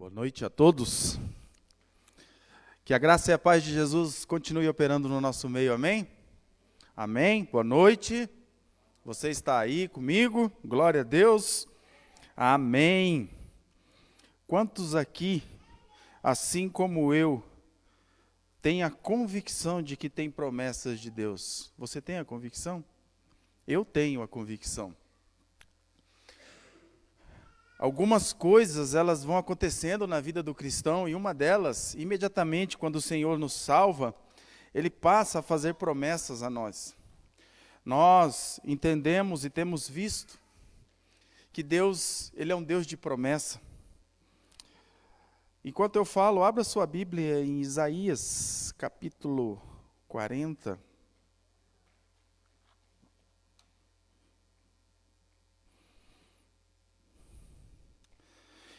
Boa noite a todos. Que a graça e a paz de Jesus continue operando no nosso meio, amém? Amém. Boa noite. Você está aí comigo? Glória a Deus. Amém. Quantos aqui, assim como eu, têm a convicção de que tem promessas de Deus? Você tem a convicção? Eu tenho a convicção. Algumas coisas, elas vão acontecendo na vida do cristão, e uma delas, imediatamente quando o Senhor nos salva, Ele passa a fazer promessas a nós. Nós entendemos e temos visto que Deus, Ele é um Deus de promessa. Enquanto eu falo, abra sua Bíblia em Isaías, capítulo 40.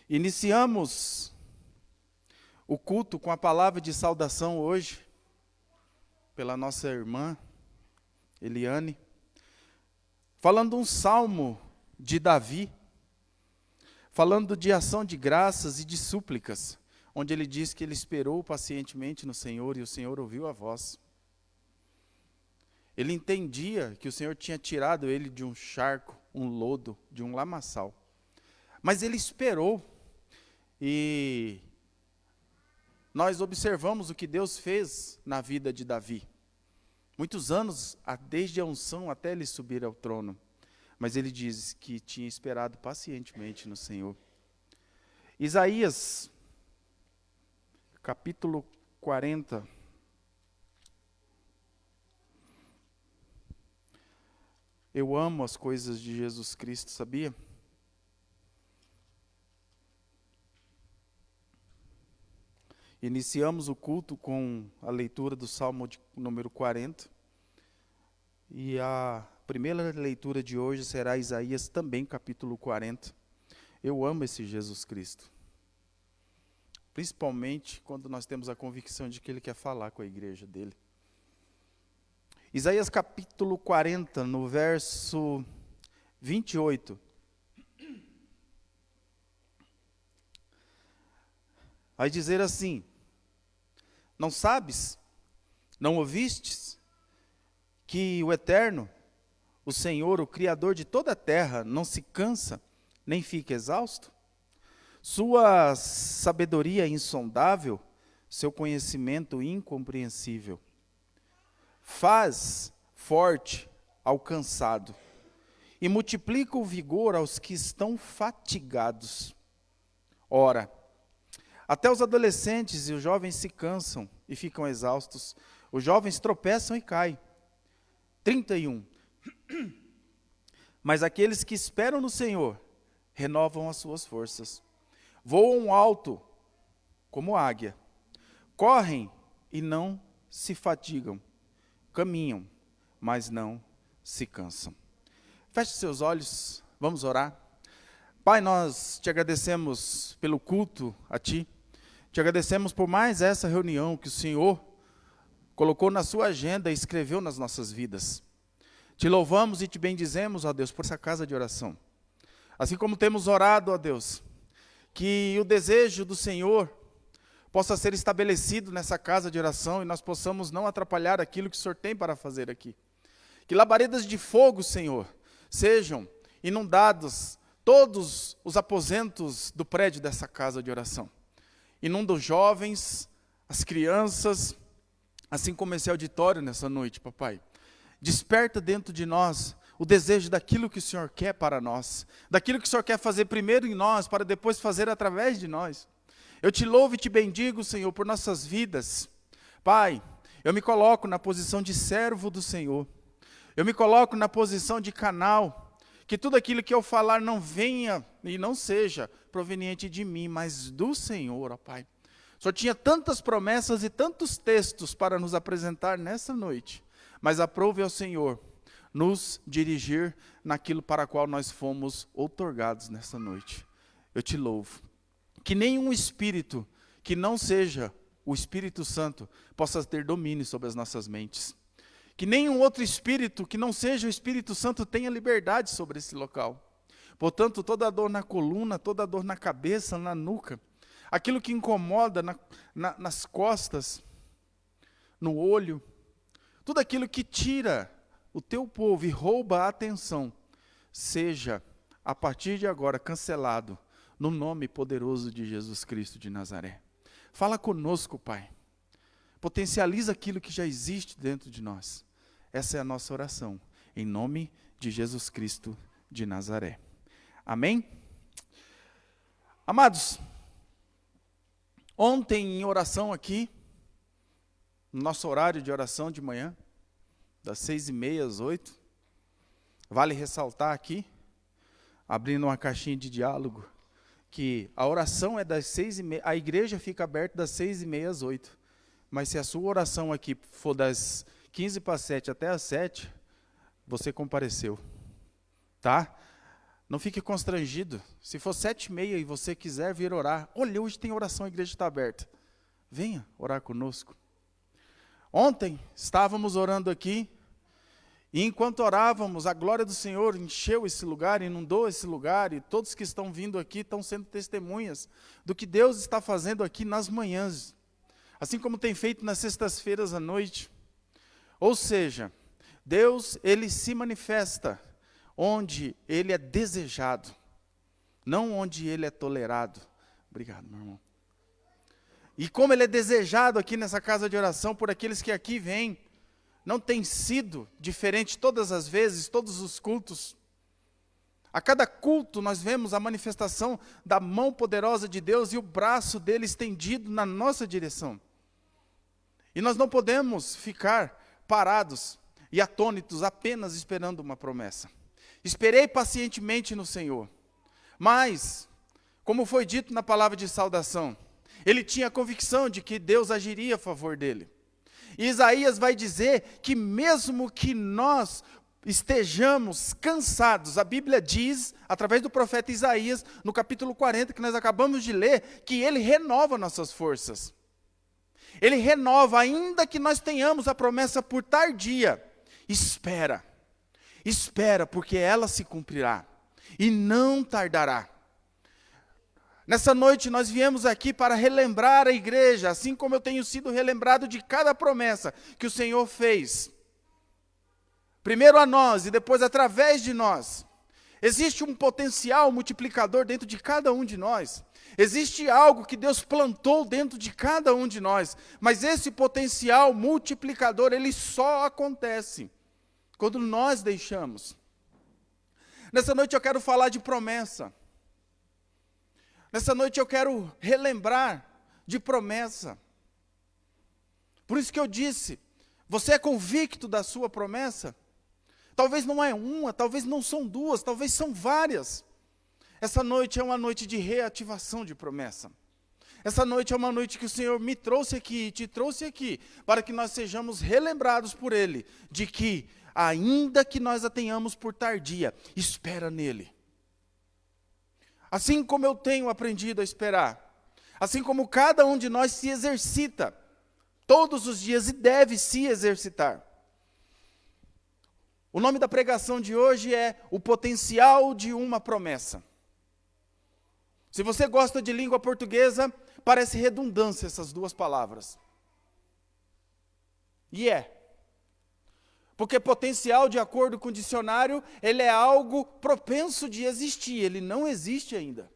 Iniciamos o culto com a palavra de saudação hoje, pela nossa irmã Eliane, falando um salmo de Davi, falando de ação de graças e de súplicas, onde ele diz que ele esperou pacientemente no Senhor e o Senhor ouviu a voz. Ele entendia que o Senhor tinha tirado ele de um charco, um lodo, de um lamaçal, mas ele esperou. E nós observamos o que Deus fez na vida de Davi. Muitos anos, desde a unção até ele subir ao trono. Mas ele diz que tinha esperado pacientemente no Senhor. Isaías, capítulo 40. Eu amo as coisas de Jesus Cristo, sabia? Iniciamos o culto com a leitura do Salmo número 40. E a primeira leitura de hoje será Isaías, também capítulo 40. Eu amo esse Jesus Cristo. Principalmente quando nós temos a convicção de que Ele quer falar com a igreja dele. Isaías capítulo 40, no verso 28. Vai dizer assim: não sabes, não ouvistes, que o Eterno, o Senhor, o Criador de toda a terra, não se cansa, nem fica exausto? Sua sabedoria é insondável, seu conhecimento incompreensível. Faz forte ao cansado, e multiplica o vigor aos que estão fatigados. Ora, até os adolescentes e os jovens se cansam e ficam exaustos. Os jovens tropeçam e caem. 31. Mas aqueles que esperam no Senhor renovam as suas forças. Voam alto como águia. Correm e não se fatigam. Caminham, mas não se cansam. Feche seus olhos, vamos orar. Pai, nós te agradecemos pelo culto a Ti. Te agradecemos por mais essa reunião que o Senhor colocou na sua agenda e escreveu nas nossas vidas. Te louvamos e te bendizemos, ó Deus, por essa casa de oração. Assim como temos orado, ó Deus, que o desejo do Senhor possa ser estabelecido nessa casa de oração e nós possamos não atrapalhar aquilo que o Senhor tem para fazer aqui. Que labaredas de fogo, Senhor, sejam inundados todos os aposentos do prédio dessa casa de oração. Inunda os jovens, as crianças, assim como esse auditório nessa noite, papai. Desperta dentro de nós o desejo daquilo que o Senhor quer para nós, daquilo que o Senhor quer fazer primeiro em nós, para depois fazer através de nós. Eu te louvo e te bendigo, Senhor, por nossas vidas. Pai, eu me coloco na posição de servo do Senhor. Eu me coloco na posição de canal, que tudo aquilo que eu falar não venha e não seja proveniente de mim, mas do Senhor, ó Pai. O Senhor tinha tantas promessas e tantos textos para nos apresentar nessa noite, mas aprove ao Senhor nos dirigir naquilo para o qual nós fomos outorgados nessa noite. Eu te louvo. Que nenhum espírito que não seja o Espírito Santo possa ter domínio sobre as nossas mentes. Que nenhum outro espírito que não seja o Espírito Santo tenha liberdade sobre esse local. Portanto, toda dor na coluna, toda dor na cabeça, na nuca, aquilo que incomoda nas costas, no olho, tudo aquilo que tira o teu povo e rouba a atenção, seja, a partir de agora, cancelado, no nome poderoso de Jesus Cristo de Nazaré. Fala conosco, Pai. Potencializa aquilo que já existe dentro de nós. Essa é a nossa oração, em nome de Jesus Cristo de Nazaré. Amém? Amados, ontem em oração aqui, no nosso horário de oração de manhã, das 6h30 às 8h, vale ressaltar aqui, abrindo uma caixinha de diálogo, que a oração é das 6h30, a igreja fica aberta das 6h30 às 8h, mas se a sua oração aqui for das 6:45 até às 7h, você compareceu, tá? Não fique constrangido, se for 7h30 e você quiser vir orar, olha, hoje tem oração, a igreja está aberta, venha orar conosco. Ontem estávamos orando aqui, e enquanto orávamos, a glória do Senhor encheu esse lugar, inundou esse lugar, e todos que estão vindo aqui estão sendo testemunhas do que Deus está fazendo aqui nas manhãs, assim como tem feito nas sextas-feiras à noite. Ou seja, Deus, Ele se manifesta onde Ele é desejado, não onde Ele é tolerado. Obrigado, meu irmão. E como Ele é desejado aqui nessa casa de oração por aqueles que aqui vêm, não tem sido diferente todas as vezes, todos os cultos. A cada culto nós vemos a manifestação da mão poderosa de Deus e o braço dele estendido na nossa direção. E nós não podemos ficar parados e atônitos apenas esperando uma promessa. Esperei pacientemente no Senhor, mas, como foi dito na palavra de saudação, ele tinha a convicção de que Deus agiria a favor dele. E Isaías vai dizer que mesmo que nós estejamos cansados, a Bíblia diz, através do profeta Isaías, no capítulo 40, que nós acabamos de ler, que ele renova nossas forças. Ele renova, ainda que nós tenhamos a promessa por tardia. Espera, porque ela se cumprirá, e não tardará. Nessa noite nós viemos aqui para relembrar a igreja, assim como eu tenho sido relembrado de cada promessa que o Senhor fez. Primeiro a nós e depois através de nós. Existe um potencial multiplicador dentro de cada um de nós. Existe algo que Deus plantou dentro de cada um de nós. Mas esse potencial multiplicador, ele só acontece quando nós deixamos. Nessa noite eu quero falar de promessa. Nessa noite eu quero relembrar de promessa. Por isso que eu disse, você é convicto da sua promessa? Talvez não é uma, talvez não são duas, talvez são várias. Essa noite é uma noite de reativação de promessa. Essa noite é uma noite que o Senhor me trouxe aqui e te trouxe aqui, para que nós sejamos relembrados por Ele, de que, ainda que nós a tenhamos por tardia, espera nele. Assim como eu tenho aprendido a esperar, assim como cada um de nós se exercita, todos os dias e deve se exercitar. O nome da pregação de hoje é o potencial de uma promessa. Se você gosta de língua portuguesa, parece redundância essas duas palavras. E é. Porque potencial, de acordo com o dicionário, ele é algo propenso de existir, ele não existe ainda.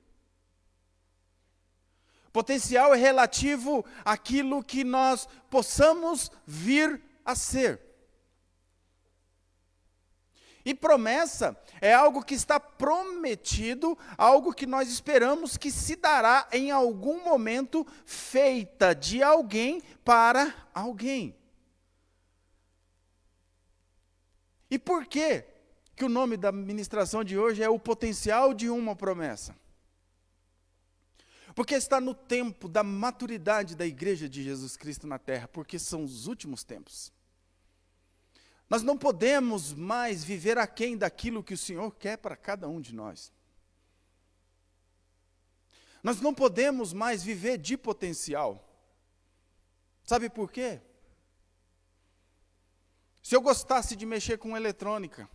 Potencial é relativo àquilo que nós possamos vir a ser. E promessa é algo que está prometido, algo que nós esperamos que se dará em algum momento, feita de alguém para alguém. E por que o nome da ministração de hoje é o potencial de uma promessa? Porque está no tempo da maturidade da igreja de Jesus Cristo na terra, porque são os últimos tempos. Nós não podemos mais viver aquém daquilo que o Senhor quer para cada um de nós. Nós não podemos mais viver de potencial. Sabe por quê? Se eu gostasse de mexer com eletrônica,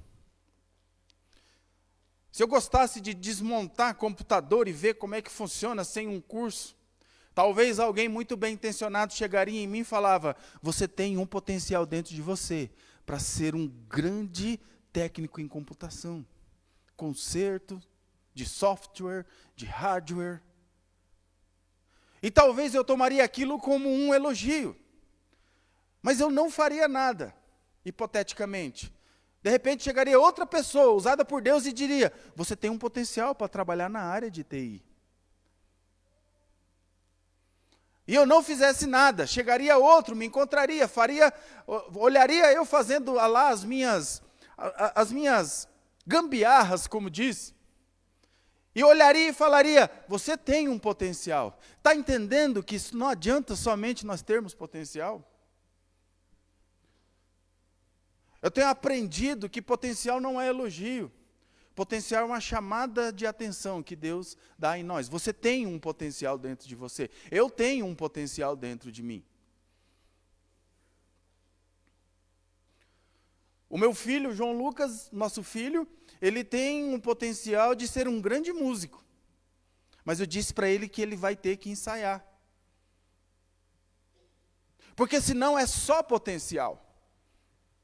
se eu gostasse de desmontar computador e ver como é que funciona sem um curso, Talvez alguém muito bem intencionado chegaria em mim e falava: você tem um potencial dentro de você para ser um grande técnico em computação, conserto de software, de hardware. E talvez eu tomaria aquilo como um elogio, mas eu não faria nada, hipoteticamente. De repente chegaria outra pessoa, usada por Deus, e diria: você tem um potencial para trabalhar na área de TI. E eu não fizesse nada, chegaria outro, me encontraria, olharia eu fazendo lá as minhas gambiarras, como diz, e olharia e falaria: você tem um potencial. Está entendendo que isso não adianta somente nós termos potencial? Eu tenho aprendido que potencial não é elogio. Potencial é uma chamada de atenção que Deus dá em nós. Você tem um potencial dentro de você. Eu tenho um potencial dentro de mim. O meu filho, João Lucas, nosso filho, ele tem um potencial de ser um grande músico. Mas eu disse para ele que ele vai ter que ensaiar. Porque senão é só potencial.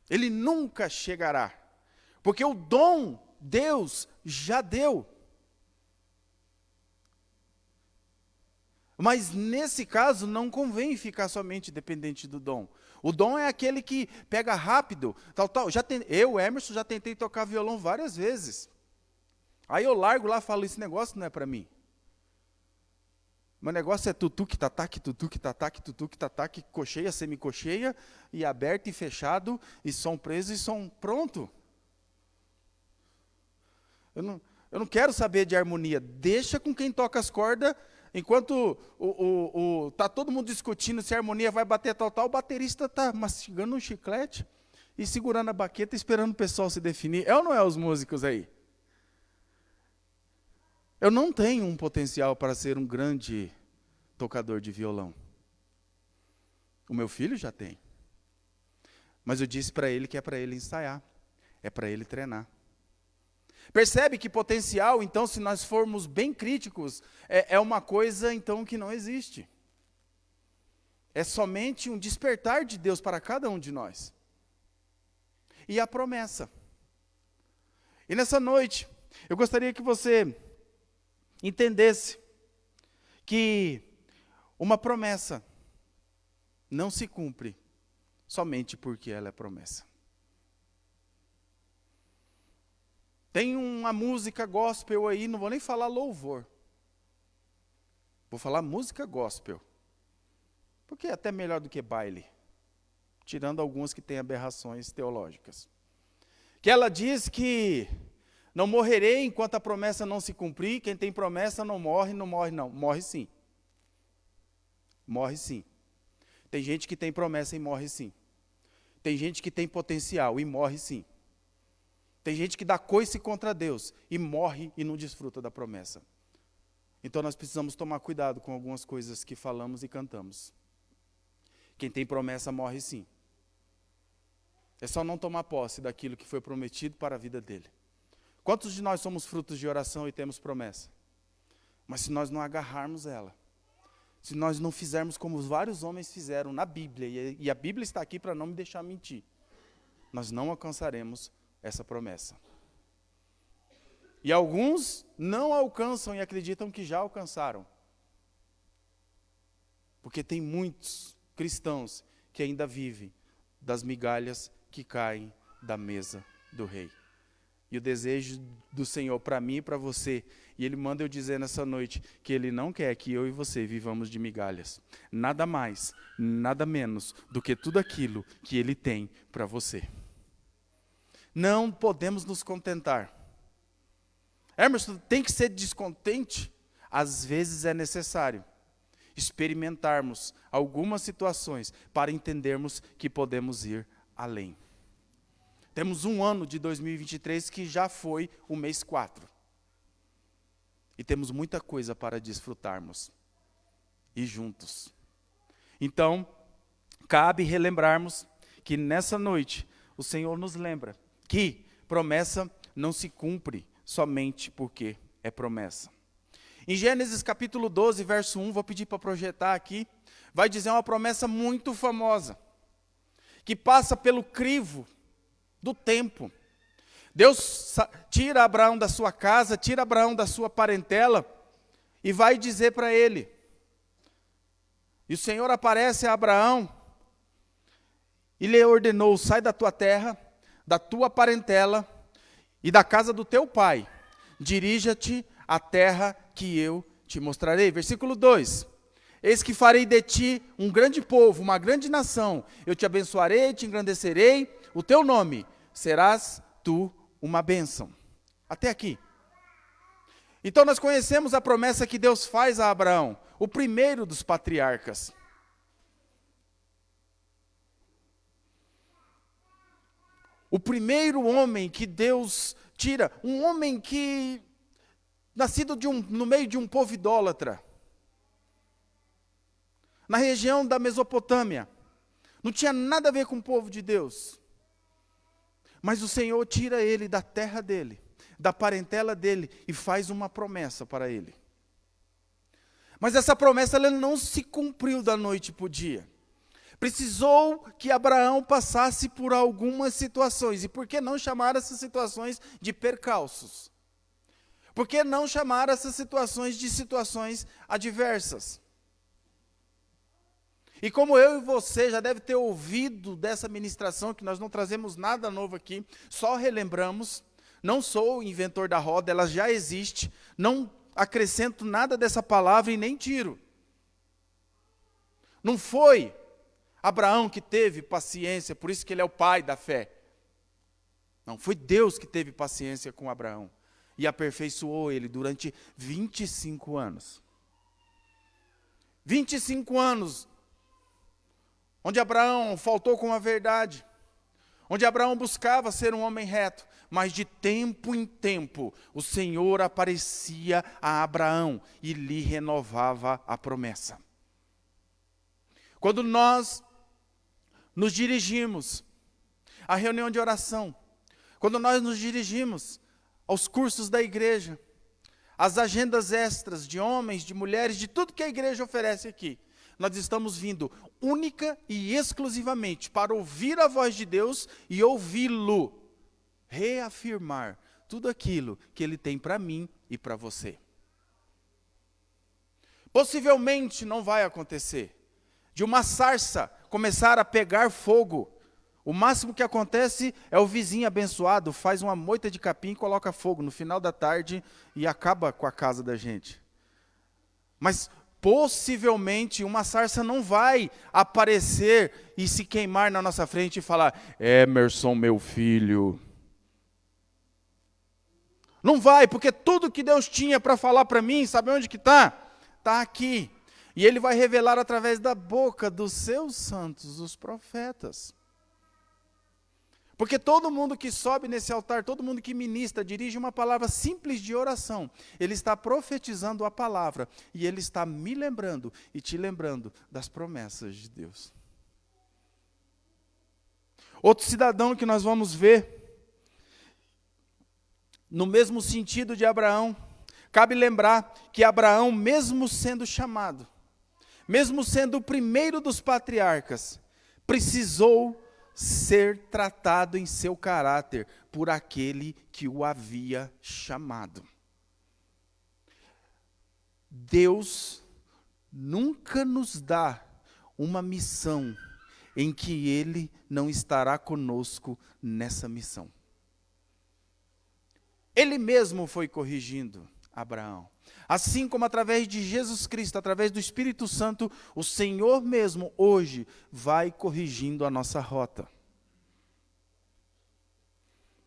Ele nunca chegará. Porque o dom Deus já deu. Mas nesse caso não convém ficar somente dependente do dom. O dom é aquele que pega rápido, tal. Eu, Emerson, já tentei tocar violão várias vezes. Aí eu largo lá e falo: esse negócio não é para mim. Meu negócio é tutuque, tataque, cocheia, semicocheia, e aberto e fechado, e som preso e som pronto. Eu não quero saber de harmonia. Deixa com quem toca as cordas, enquanto tá todo mundo discutindo se a harmonia vai bater tal, o baterista está mastigando um chiclete e segurando a baqueta, esperando o pessoal se definir. É ou não é os músicos aí? Eu não tenho um potencial para ser um grande tocador de violão. O meu filho já tem. Mas eu disse para ele que é para ele ensaiar, é para ele treinar. Percebe que potencial, então, se nós formos bem críticos, é uma coisa, então, que não existe. É somente um despertar de Deus para cada um de nós. E a promessa. E nessa noite, eu gostaria que você entendesse que uma promessa não se cumpre somente porque ela é promessa. Tem uma música gospel aí, não vou nem falar louvor. Vou falar música gospel. Porque é até melhor do que baile. Tirando algumas que têm aberrações teológicas. Que ela diz que não morrerei enquanto a promessa não se cumprir. Quem tem promessa não morre não. Morre sim. Morre sim. Tem gente que tem promessa e morre sim. Tem gente que tem potencial e morre sim. Tem gente que dá coice contra Deus e morre e não desfruta da promessa. Então nós precisamos tomar cuidado com algumas coisas que falamos e cantamos. Quem tem promessa morre sim. É só não tomar posse daquilo que foi prometido para a vida dele. Quantos de nós somos frutos de oração e temos promessa? Mas se nós não agarrarmos ela, se nós não fizermos como os vários homens fizeram na Bíblia, e a Bíblia está aqui para não me deixar mentir, nós não alcançaremos essa promessa. E alguns não alcançam e acreditam que já alcançaram. Porque tem muitos cristãos que ainda vivem das migalhas que caem da mesa do rei. E o desejo do Senhor para mim e para você, e Ele manda eu dizer nessa noite, que Ele não quer que eu e você vivamos de migalhas. Nada mais, nada menos do que tudo aquilo que Ele tem para você. Não podemos nos contentar. Emerson, tem que ser descontente? Às vezes é necessário experimentarmos algumas situações para entendermos que podemos ir além. Temos um ano de 2023 que já foi o mês 4. E temos muita coisa para desfrutarmos. E juntos. Então, cabe relembrarmos que nessa noite o Senhor nos lembra que promessa não se cumpre somente porque é promessa. Em Gênesis capítulo 12, verso 1, vou pedir para projetar aqui, vai dizer uma promessa muito famosa, que passa pelo crivo do tempo. Deus tira Abraão da sua casa, tira Abraão da sua parentela, e vai dizer para ele, e o Senhor aparece a Abraão, e lhe ordenou, sai da tua terra, da tua parentela, e da casa do teu pai, dirija-te à terra que eu te mostrarei. Versículo 2, eis que farei de ti um grande povo, uma grande nação, eu te abençoarei, te engrandecerei, o teu nome, serás tu uma bênção. Até aqui. Então nós conhecemos a promessa que Deus faz a Abraão, o primeiro dos patriarcas. O primeiro homem que Deus tira, um homem que, nascido no meio de um povo idólatra, na região da Mesopotâmia, não tinha nada a ver com o povo de Deus. Mas o Senhor tira ele da terra dele, da parentela dele, e faz uma promessa para ele. Mas essa promessa ela não se cumpriu da noite para o dia. Precisou que Abraão passasse por algumas situações. E por que não chamar essas situações de percalços? Por que não chamar essas situações de situações adversas? E como eu e você já deve ter ouvido dessa ministração, que nós não trazemos nada novo aqui, só relembramos, não sou o inventor da roda, ela já existe, não acrescento nada dessa palavra e nem tiro. Não foi Abraão que teve paciência, por isso que ele é o pai da fé. Não, foi Deus que teve paciência com Abraão e aperfeiçoou ele durante 25 anos. 25 anos, onde Abraão faltou com a verdade, onde Abraão buscava ser um homem reto, mas de tempo em tempo o Senhor aparecia a Abraão e lhe renovava a promessa. Quando nós nos dirigimos à reunião de oração, quando nós nos dirigimos aos cursos da igreja, às agendas extras de homens, de mulheres, de tudo que a igreja oferece aqui, nós estamos vindo única e exclusivamente para ouvir a voz de Deus e ouvi-lo reafirmar tudo aquilo que Ele tem para mim e para você. Possivelmente não vai acontecer de uma sarça começar a pegar fogo. O máximo que acontece é o vizinho abençoado faz uma moita de capim e coloca fogo no final da tarde e acaba com a casa da gente. Mas possivelmente uma sarça não vai aparecer e se queimar na nossa frente e falar, Emerson, meu filho. Não vai, porque tudo que Deus tinha para falar para mim, sabe onde que está? Está aqui. E Ele vai revelar através da boca dos seus santos, os profetas. Porque todo mundo que sobe nesse altar, todo mundo que ministra, dirige uma palavra simples de oração, ele está profetizando a palavra, e ele está me lembrando e te lembrando das promessas de Deus. Outro cidadão que nós vamos ver, no mesmo sentido de Abraão, cabe lembrar que Abraão, mesmo sendo chamado, mesmo sendo o primeiro dos patriarcas, precisou ser tratado em seu caráter por aquele que o havia chamado. Deus nunca nos dá uma missão em que Ele não estará conosco nessa missão. Ele mesmo foi corrigindo Abraão. Assim como através de Jesus Cristo, através do Espírito Santo, o Senhor mesmo hoje vai corrigindo a nossa rota.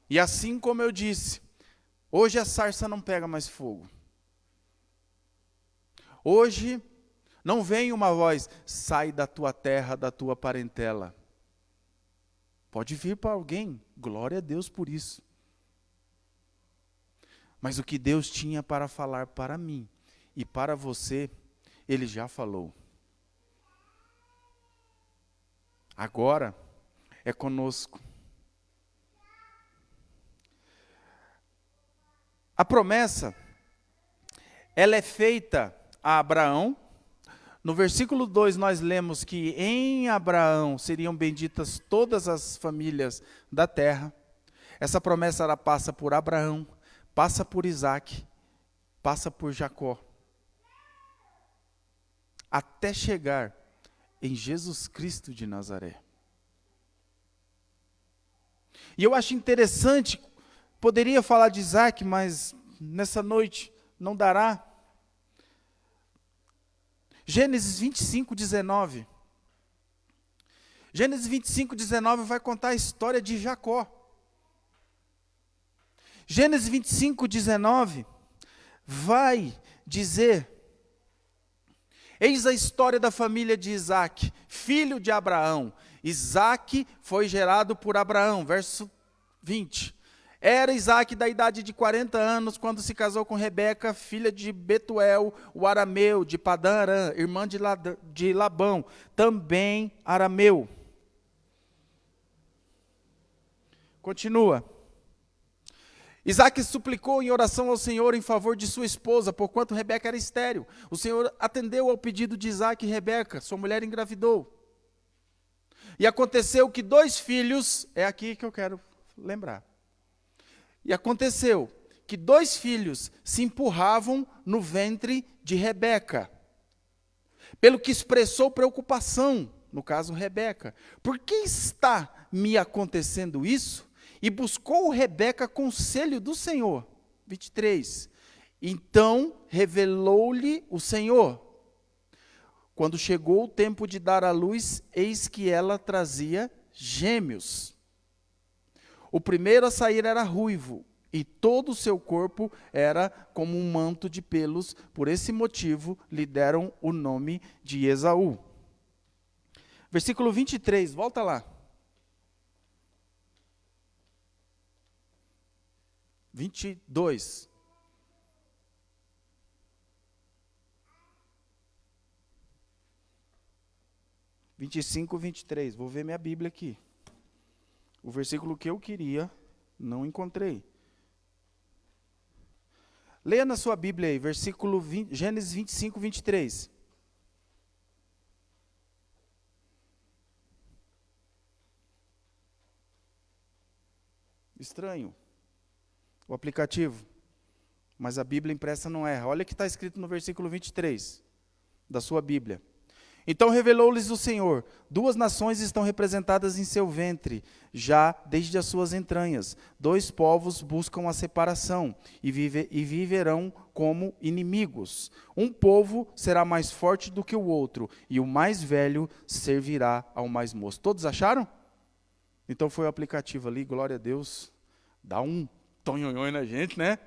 E assim como eu disse, hoje a sarça não pega mais fogo. Hoje não vem uma voz, sai da tua terra, da tua parentela. Pode vir para alguém, glória a Deus por isso. Mas o que Deus tinha para falar para mim e para você, Ele já falou. Agora é conosco. A promessa, ela é feita a Abraão. No versículo 2 nós lemos que em Abraão seriam benditas todas as famílias da terra. Essa promessa ela passa por Abraão, passa por Isaac, passa por Jacó, até chegar em Jesus Cristo de Nazaré. E eu acho interessante, poderia falar de Isaac, mas nessa noite não dará. Gênesis 25, 19. Gênesis 25, 19 vai contar a história de Jacó. Gênesis 25, 19 vai dizer: eis a história da família de Isaac, filho de Abraão. Isaac foi gerado por Abraão, verso 20. Era Isaac da idade de 40 anos, quando se casou com Rebeca, filha de Betuel, o arameu, de Padã Arã, irmã de Labão, também arameu. Continua. Isaac suplicou em oração ao Senhor em favor de sua esposa, porquanto Rebeca era estéril. O Senhor atendeu ao pedido de Isaac e Rebeca, sua mulher engravidou. E aconteceu que 2 filhos, é aqui que eu quero lembrar. E aconteceu que 2 filhos se empurravam no ventre de Rebeca, pelo que expressou preocupação, no caso Rebeca. Por que está me acontecendo isso? E buscou Rebeca conselho do Senhor. 23. Então revelou-lhe o Senhor. Quando chegou o tempo de dar à luz, eis que ela trazia gêmeos. O primeiro a sair era ruivo, e todo o seu corpo era como um manto de pelos. Por esse motivo, lhe deram o nome de Esaú. Versículo 23, volta lá. 22. e 23. Vou ver minha Bíblia aqui. O versículo que eu queria, não encontrei. Leia na sua Bíblia aí, versículo 20, Gênesis 25, 23. Estranho o aplicativo, mas a Bíblia impressa não erra. Olha o que está escrito no versículo 23 da sua Bíblia. Então revelou-lhes o Senhor: 2 nações estão representadas em seu ventre, já desde as suas entranhas. 2 povos buscam a separação e viverão como inimigos. Um povo será mais forte do que o outro, e o mais velho servirá ao mais moço. Todos acharam? Então foi o aplicativo ali, glória a Deus. Dá um tonhonhon na gente, né?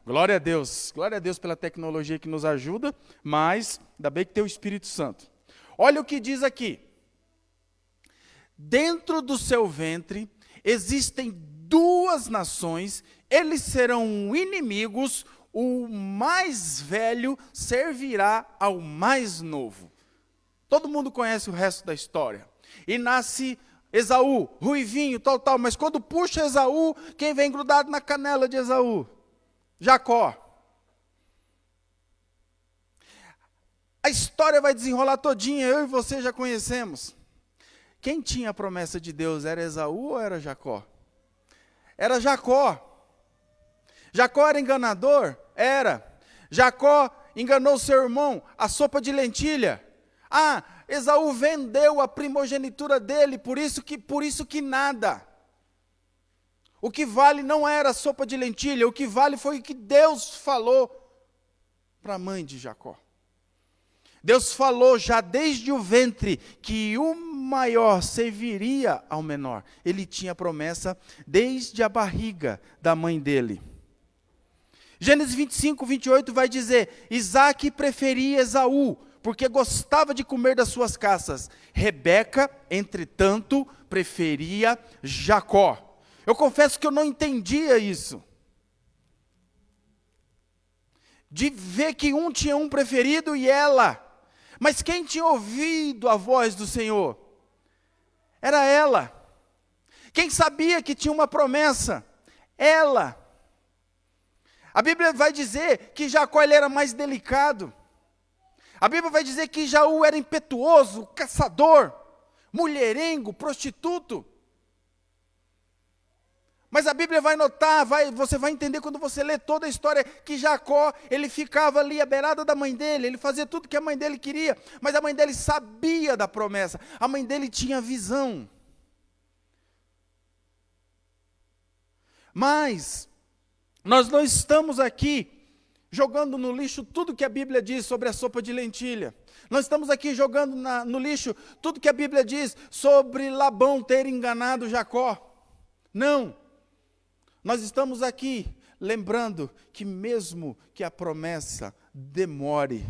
Glória a Deus pela tecnologia que nos ajuda, mas ainda bem que tem o Espírito Santo. Olha o que diz aqui. Dentro do seu ventre existem 2 nações, eles serão inimigos, o mais velho servirá ao mais novo. Todo mundo conhece o resto da história. E nasce Esaú, ruivinho, tal, mas quando puxa Esaú, quem vem grudado na canela de Esaú? Jacó. A história vai desenrolar todinha, eu e você já conhecemos. Quem tinha a promessa de Deus, era Esaú ou era Jacó? Era Jacó. Jacó era enganador? Era. Jacó enganou seu irmão, a sopa de lentilha. Esaú vendeu a primogenitura dele, por isso que nada. O que vale não era a sopa de lentilha, o que vale foi o que Deus falou para a mãe de Jacó. Deus falou já desde o ventre que o maior serviria ao menor. Ele tinha promessa desde a barriga da mãe dele. Gênesis 25, 28 vai dizer: Isaac preferia Esaú, porque gostava de comer das suas caças. Rebeca, entretanto, preferia Jacó. Eu confesso que eu não entendia isso. De ver que um tinha um preferido e ela. Mas quem tinha ouvido a voz do Senhor? Era ela. Quem sabia que tinha uma promessa? Ela. A Bíblia vai dizer que Jacó ele era mais delicado. A Bíblia vai dizer que Esaú era impetuoso, caçador, mulherengo, prostituto. Mas a Bíblia vai notar, você vai entender quando você lê toda a história, que Jacó, ele ficava ali à beirada da mãe dele, ele fazia tudo que a mãe dele queria, mas a mãe dele sabia da promessa, a mãe dele tinha visão. Mas, nós não estamos aqui jogando no lixo tudo que a Bíblia diz sobre a sopa de lentilha. Nós estamos aqui jogando no lixo tudo que a Bíblia diz sobre Labão ter enganado Jacó. Não. Nós estamos aqui lembrando que mesmo que a promessa demore,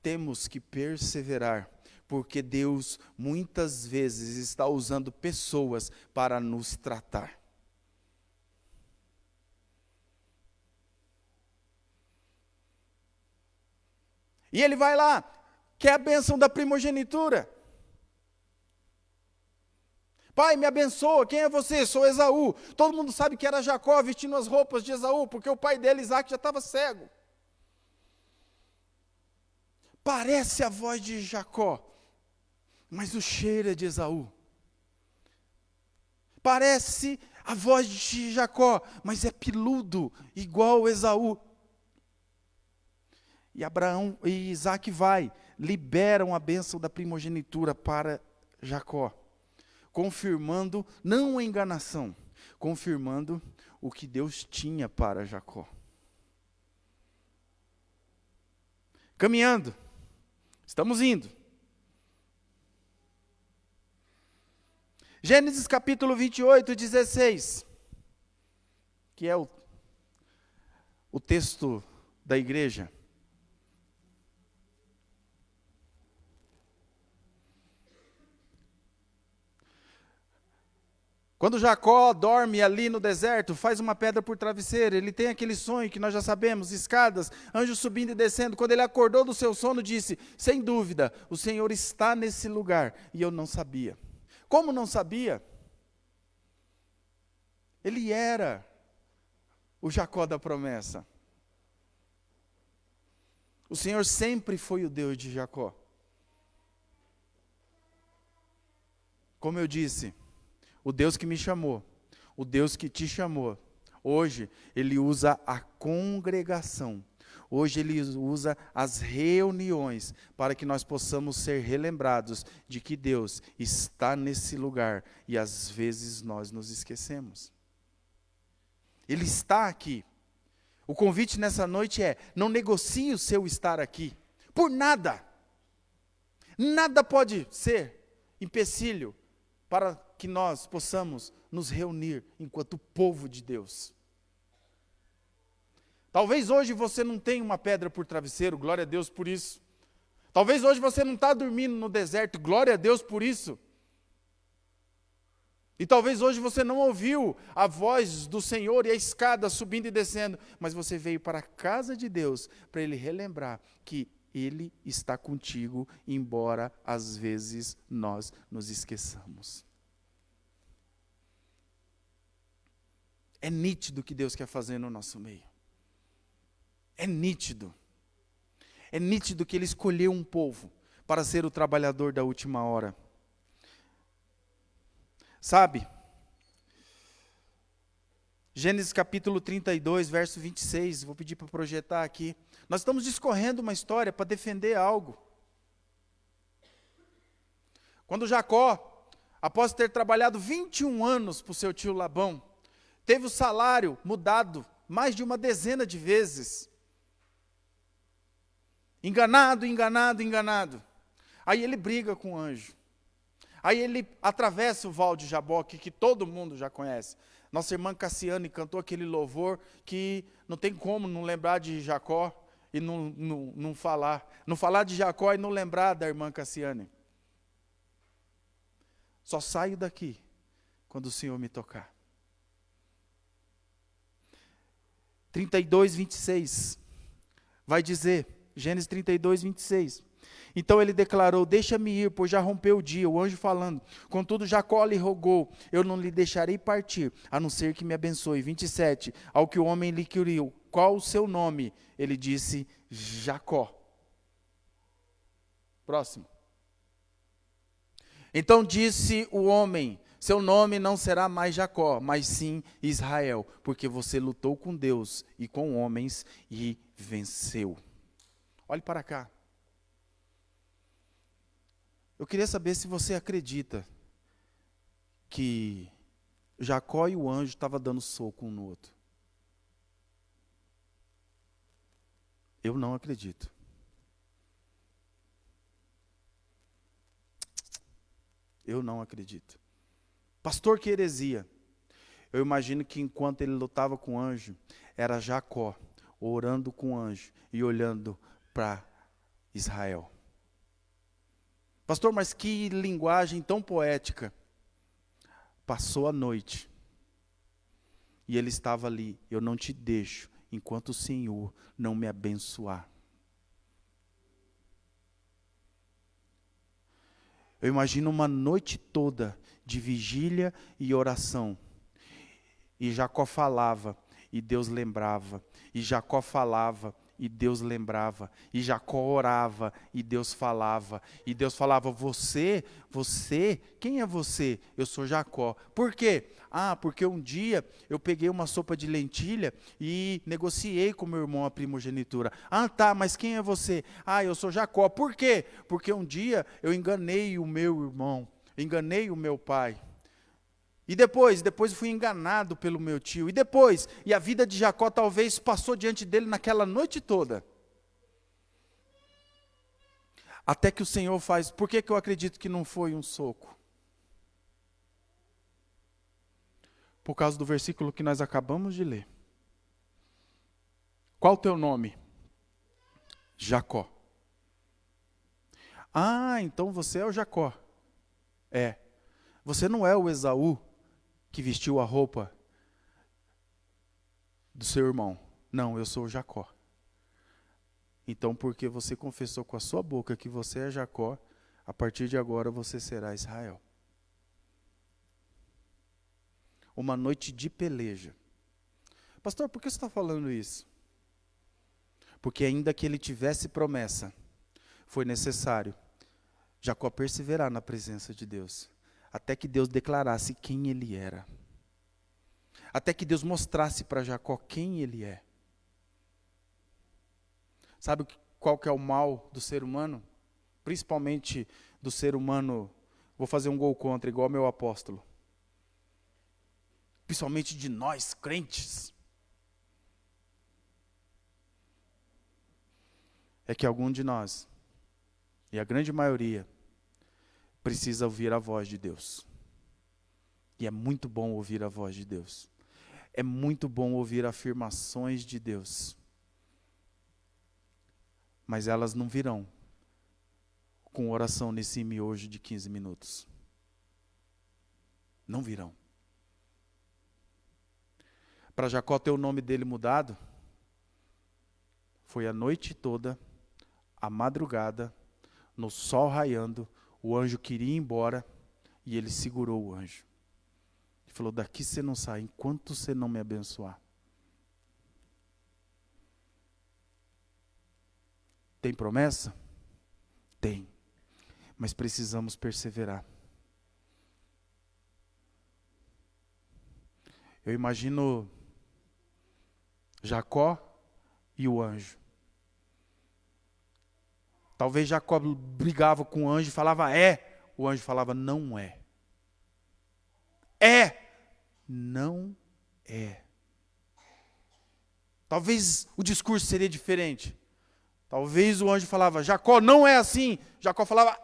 temos que perseverar, porque Deus muitas vezes está usando pessoas para nos tratar. E ele vai lá, quer a bênção da primogenitura. Pai, me abençoa, quem é você? Sou Esaú. Todo mundo sabe que era Jacó vestindo as roupas de Esaú, porque o pai dele, Isaac, já estava cego. Parece a voz de Jacó, mas o cheiro é de Esaú. Parece a voz de Jacó, mas é peludo, igual Esaú. E Abraão e Isaac liberam a bênção da primogenitura para Jacó, confirmando, não a enganação, confirmando o que Deus tinha para Jacó. Caminhando, estamos indo. Gênesis capítulo 28, 16, que é o texto da igreja. Quando Jacó dorme ali no deserto, faz uma pedra por travesseiro, ele tem aquele sonho que nós já sabemos, escadas, anjos subindo e descendo. Quando ele acordou do seu sono, disse, sem dúvida, o Senhor está nesse lugar, e eu não sabia. Como não sabia? Ele era o Jacó da promessa. O Senhor sempre foi o Deus de Jacó. Como eu disse, o Deus que me chamou, o Deus que te chamou, hoje Ele usa a congregação, hoje Ele usa as reuniões, para que nós possamos ser relembrados de que Deus está nesse lugar, e às vezes nós nos esquecemos. Ele está aqui. O convite nessa noite é, não negocie o seu estar aqui, por nada. Nada pode ser empecilho para que nós possamos nos reunir enquanto povo de Deus. Talvez hoje você não tenha uma pedra por travesseiro, glória a Deus por isso. Talvez hoje você não está dormindo no deserto, glória a Deus por isso. E talvez hoje você não ouviu a voz do Senhor e a escada subindo e descendo, mas você veio para a casa de Deus para Ele relembrar que Ele está contigo, embora às vezes nós nos esqueçamos. É nítido o que Deus quer fazer no nosso meio. É nítido. É nítido que Ele escolheu um povo para ser o trabalhador da última hora. Sabe? Gênesis capítulo 32, verso 26, vou pedir para projetar aqui. Nós estamos discorrendo uma história para defender algo. Quando Jacó, após ter trabalhado 21 anos para o seu tio Labão, teve o salário mudado mais de uma dezena de vezes. Enganado. Aí ele briga com o anjo. Aí ele atravessa o Val de Jaboque, que todo mundo já conhece. Nossa irmã Cassiane cantou aquele louvor que não tem como não lembrar de Jacó e não falar. Não falar de Jacó e não lembrar da irmã Cassiane. Só saio daqui quando o Senhor me tocar. 32, 26, vai dizer, Gênesis 32, 26. Então ele declarou, deixa-me ir, pois já rompeu o dia, o anjo falando. Contudo Jacó lhe rogou, eu não lhe deixarei partir, a não ser que me abençoe. 27, ao que o homem lhe queriu, qual o seu nome? Ele disse, Jacó. Próximo. Então disse o homem, seu nome não será mais Jacó, mas sim Israel, porque você lutou com Deus e com homens e venceu. Olhe para cá. Eu queria saber se você acredita que Jacó e o anjo estavam dando soco um no outro. Eu não acredito. Eu não acredito. Pastor, que heresia. Eu imagino que enquanto ele lutava com o anjo, era Jacó orando com o anjo e olhando para Israel. Pastor, mas que linguagem tão poética. Passou a noite e ele estava ali. Eu não te deixo enquanto o Senhor não me abençoar. Eu imagino uma noite toda de vigília e oração. E Jacó falava, e Deus lembrava. E Jacó falava, e Deus lembrava. E Jacó orava, e Deus falava. E Deus falava, você, quem é você? Eu sou Jacó. Por quê? Porque um dia eu peguei uma sopa de lentilha e negociei com meu irmão a primogenitura. Tá, mas quem é você? Eu sou Jacó. Por quê? Porque um dia eu enganei o meu irmão, enganei o meu pai. E depois eu fui enganado pelo meu tio. E a vida de Jacó talvez passou diante dele naquela noite toda. Até que o Senhor faz. Por que eu acredito que não foi um soco? Por causa do versículo que nós acabamos de ler. Qual o teu nome? Jacó. Então você é o Jacó. É. Você não é o Esaú que vestiu a roupa do seu irmão. Não, eu sou o Jacó. Então, porque você confessou com a sua boca que você é Jacó, a partir de agora você será Israel. Uma noite de peleja. Pastor, por que você está falando isso? Porque ainda que ele tivesse promessa, foi necessário Jacó perseverar na presença de Deus, até que Deus declarasse quem ele era. Até que Deus mostrasse para Jacó quem ele é. Sabe qual que é o mal do ser humano? Principalmente do ser humano, vou fazer um gol contra, igual meu apóstolo. Principalmente de nós, crentes. É que algum de nós, e a grande maioria, precisa ouvir a voz de Deus. E é muito bom ouvir a voz de Deus. É muito bom ouvir afirmações de Deus. Mas elas não virão com oração nesse miojo de 15 minutos. Não virão. Para Jacó ter o nome dele mudado, foi a noite toda, a madrugada, no sol raiando, o anjo queria ir embora e ele segurou o anjo. Ele falou, daqui você não sai enquanto você não me abençoar. Tem promessa? Tem. Mas precisamos perseverar. Eu imagino Jacó e o anjo. Talvez Jacó brigava com o anjo e falava, o anjo falava, não é. Não é. Talvez o discurso seria diferente. Talvez o anjo falava, Jacó, não é assim. Jacó falava,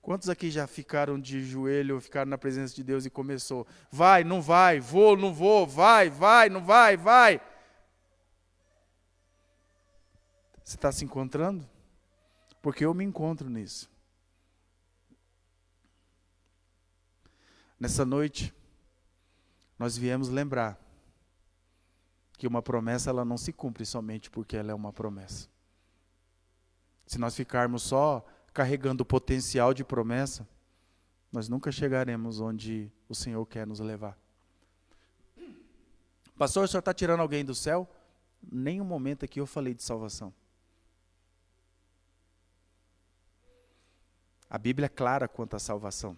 Quantos aqui já ficaram de joelho, ou ficaram na presença de Deus e começou, vai, não vai, vou, não vou, vai, não vai, vai. Você está se encontrando? Porque eu me encontro nisso. Nessa noite, nós viemos lembrar que uma promessa ela não se cumpre somente porque ela é uma promessa. Se nós ficarmos só carregando o potencial de promessa, nós nunca chegaremos onde o Senhor quer nos levar. Pastor, o senhor está tirando alguém do céu? Nenhum momento aqui eu falei de salvação. A Bíblia é clara quanto à salvação.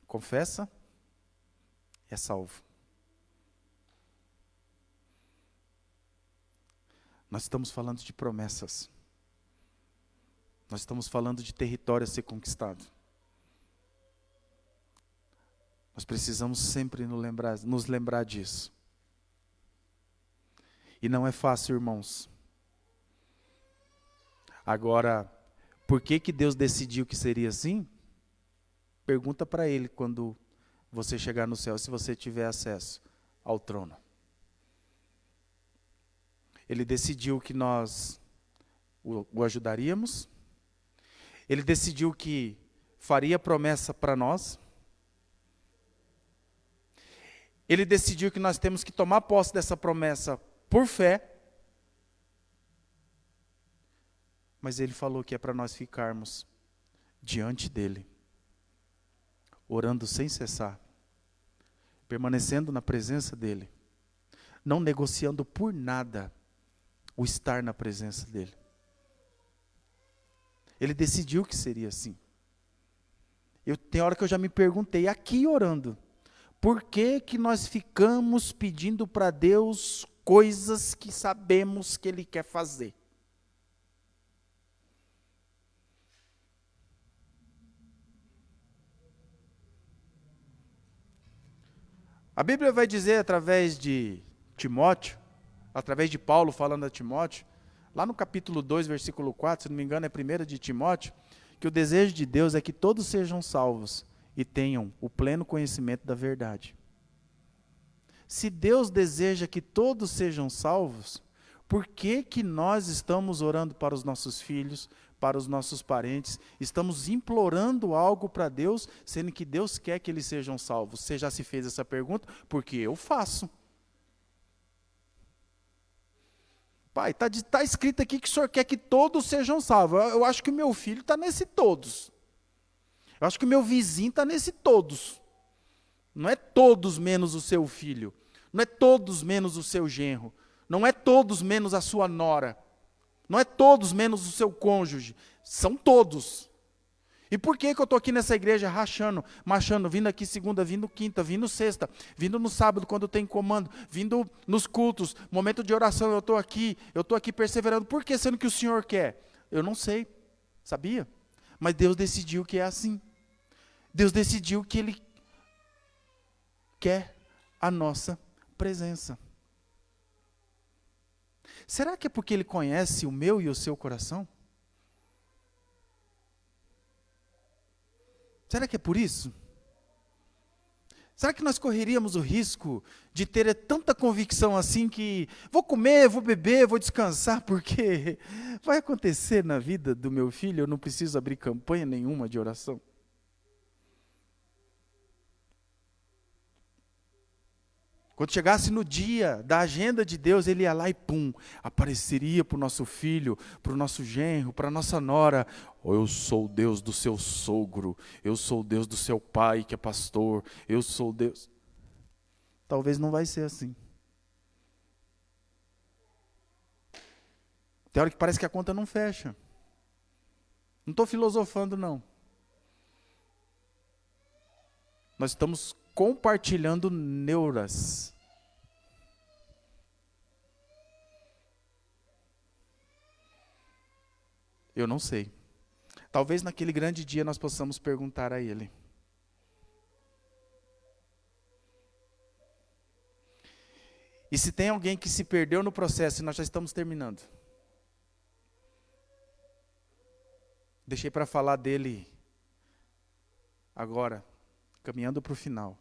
Confessa, é salvo. Nós estamos falando de promessas. Nós estamos falando de território a ser conquistado. Nós precisamos sempre nos lembrar disso. E não é fácil, irmãos. Agora, por que Deus decidiu que seria assim? Pergunta para Ele quando você chegar no céu, se você tiver acesso ao trono. Ele decidiu que nós o ajudaríamos. Ele decidiu que faria promessa para nós. Ele decidiu que nós temos que tomar posse dessa promessa por fé. Mas Ele falou que é para nós ficarmos diante dEle, orando sem cessar, permanecendo na presença dEle, não negociando por nada o estar na presença dEle. Ele decidiu que seria assim. Tem hora que eu já me perguntei, aqui orando, por que nós ficamos pedindo para Deus coisas que sabemos que Ele quer fazer? A Bíblia vai dizer através de Timóteo, através de Paulo falando a Timóteo, lá no capítulo 2, versículo 4, se não me engano é 1 de Timóteo, que o desejo de Deus é que todos sejam salvos e tenham o pleno conhecimento da verdade. Se Deus deseja que todos sejam salvos, por que nós estamos orando para os nossos filhos, para os nossos parentes, estamos implorando algo para Deus, sendo que Deus quer que eles sejam salvos? Você já se fez essa pergunta? Porque eu faço. Pai, está escrito aqui que o Senhor quer que todos sejam salvos. Eu acho que o meu filho está nesse todos. Eu acho que o meu vizinho está nesse todos. Não é todos menos o seu filho. Não é todos menos o seu genro. Não é todos menos a sua nora. Não é todos menos o seu cônjuge. São todos. E por que eu estou aqui nessa igreja rachando, machando, vindo aqui segunda, vindo quinta, vindo sexta, vindo no sábado quando tem comando, vindo nos cultos, momento de oração, eu estou aqui perseverando. Por que? Sendo que o Senhor quer? Eu não sei, sabia? Mas Deus decidiu que é assim. Deus decidiu que Ele quer a nossa presença. Será que é porque Ele conhece o meu e o seu coração? Será que é por isso? Será que nós correríamos o risco de ter tanta convicção assim que vou comer, vou beber, vou descansar, porque vai acontecer na vida do meu filho, eu não preciso abrir campanha nenhuma de oração? Quando chegasse no dia da agenda de Deus, Ele ia lá e pum, apareceria para o nosso filho, para o nosso genro, para a nossa nora. Oh, eu sou o Deus do seu sogro, eu sou o Deus do seu pai que é pastor, eu sou o Deus. Talvez não vai ser assim. Tem hora que parece que a conta não fecha. Não estou filosofando, não. Nós estamos compartilhando neuras. Eu não sei. Talvez naquele grande dia nós possamos perguntar a Ele. E se tem alguém que se perdeu no processo, e nós já estamos terminando. Deixei para falar dele agora, caminhando para o final.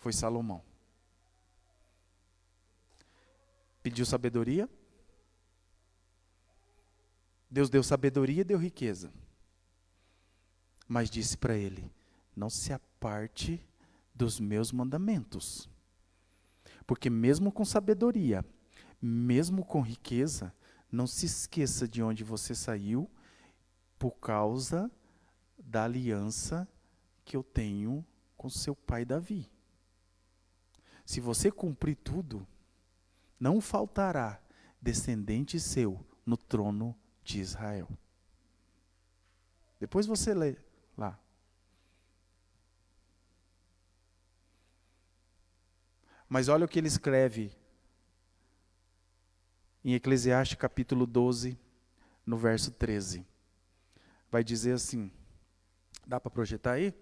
Foi Salomão. Pediu sabedoria. Deus deu sabedoria e deu riqueza. Mas disse para ele: não se aparte dos meus mandamentos. Porque mesmo com sabedoria, mesmo com riqueza, não se esqueça de onde você saiu, por causa da aliança que eu tenho com seu pai Davi. Se você cumprir tudo, não faltará descendente seu no trono de Israel. Depois você lê lá. Mas olha o que ele escreve em Eclesiastes capítulo 12, no verso 13. Vai dizer assim, dá para projetar aí?